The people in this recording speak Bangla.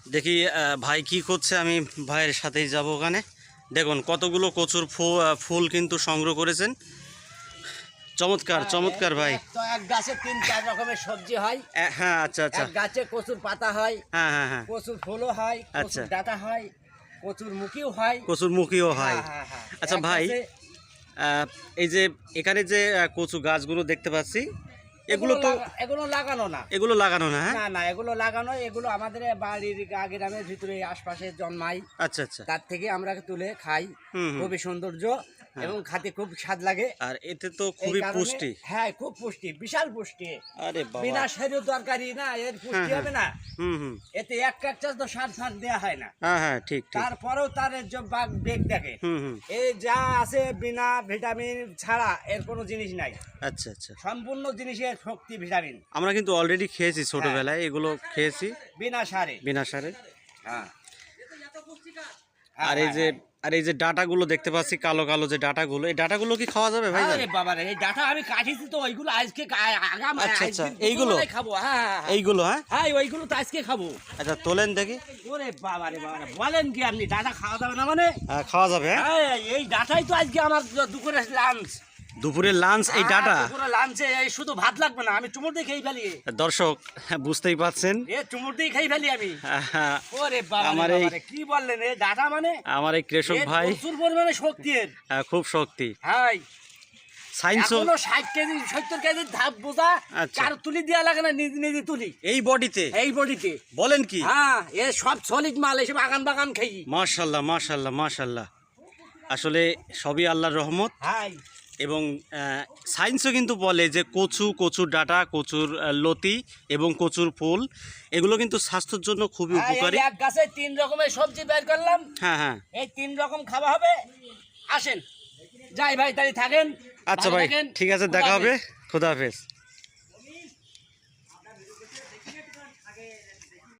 দেখি ভাই কি করছে, আমি ভাইয়ের সাথেই যাব ওখানে। দেখুন কতগুলো কচুর ফুল কিন্তু সংগ্রহ করেছেন। চমৎকার চমৎকার ভাই। তো এক গাছে 3-4 রকমের সবজি হয়। হ্যাঁ আচ্ছা আচ্ছা। এক গাছে কচুর পাতা হয়, হ্যাঁ হ্যাঁ হ্যাঁ। কচুর ফুলও হয়, আচ্ছা। কচুর ডাঁটা হয়, কচুর মুখিও হয়। কচুর মুখিও হয়। হ্যাঁ, হ্যাঁ, হ্যাঁ। আচ্ছা এক ভাই, গাছে- এই যে এখানে যে কচু গাছগুলো দেখতে পাচ্ছি, এগুলো তো এগুলো লাগানো না। এগুলো লাগানো না? হ্যাঁ না না, এগুলো লাগানো, এগুলো আমাদের বাড়ির গ্রামের ভিতরে আশপাশে জন্মাই। আচ্ছা আচ্ছা। তার থেকে আমরা তুলে খাই। হুম। খুবই সৌন্দর্য এবং খেতে খুব স্বাদ লাগে। আর এতে তো এই খুবই কারণে- পুষ্টি। হ্যাঁ, খুব পুষ্টি, বিশাল পুষ্টি। আরে বাবা। বিনা সারের দরকারি না, এর পুষ্টি হ্যাঁ, হবে না। হুম। এতে এক চাষ তো সার দেওয়া হয় না। হ্যাঁ ঠিক ঠিক। তারপরেও তার যে বেগ দেখে, হুম। এই যা আছে বিনা ভিটামিন ছাড়া এর কোনো জিনিস নাই। আচ্ছা আচ্ছা। সম্পূর্ণ জিনিসের শক্তি ভিটামিন। আমরা কিন্তু অলরেডি খেয়েছি ছোটবেলায়, এগুলো খেয়েছি বিনা সারে। বিনা সারে। হ্যাঁ। আর এই যে ডাটাগুলো দেখতে পাচ্ছি, কালো কালো যে ডাটাগুলো, এই ডাটাগুলো কি খাওয়া যাবে ভাই? আরে বাবা রে, এই ডাটা আমি কাটিছি তো, ওইগুলো আজকে আগাম আচ্ছা, আচ্ছা, আজকে এইগুলো? দুপুরবেলায় খাবো। হ্যাঁ, হ্যাঁ, হ্যাঁ। এইগুলো? হ্যাঁ হ্যাঁ, ওইগুলো তো আজকে খাবো। আচ্ছা তোলেন দেখি। ওরে বাবা রে, বলেন কি আপনি, ডাটা খাওয়া যাবে না মানে? খাওয়া যাবে? হ্যাঁ হ্যাঁ, এই ডাটাই তো আজকে আমার দুপুরের লাঞ্চ। দুপুরের লাঞ্চ এই ডাটা? দুপুরের লাঞ্চে এই শুধু ভাত লাগবে না, আমি চুমুর দিয়ে খেয়ে ফেলি। দর্শক বুঝতেই পাচ্ছেন, এ চুমুর দিয়ে খেয়ে ফেলি আমি। হ্যাঁ, ওরে বাবা আমার রে, এই- বাবা রে, কি বললেন, এই ডাটা মানে আমার এই কৃষক এর ভাই প্রচুর পরিমাণে শক্তি এর। খুব শক্তি। হ্যাঁ, সায়েন্সও এখনো 60 কেজি 70 কেজি ধাপ বোঝা আচ্ছা। কার তুলি দেওয়া লাগে না, নিজে নিজে তুলি এই বডিতে? এই বডিতে। বলেন কি? হ্যাঁ, এ সব সলিড মাল, এসব আগান বাগান খাই। মাশাআল্লাহ মাশাআল্লাহ মাশাআল্লাহ। আসলে সবই আল্লাহর রহমত। হ্যাঁ, এবং সায়েন্সও কিন্তু বলে যে কচুর ডাঁটা, কচুর লতি এবং কচুর ফুল, এগুলো কিন্তু স্বাস্থ্যের জন্য খুবই হ্যাঁ, উপকারী। এই এক গাছে 3 রকমের সবজি বের করলাম। হ্যাঁ এই 3 রকম খাওয়া হবে। আসেন যাই ভাই, তাই থাকেন। আচ্ছা ভালো ভাই, থাকেন। ঠিক আছে, খুদা দেখা হবে। হাফেজ। খোদা হাফেজ।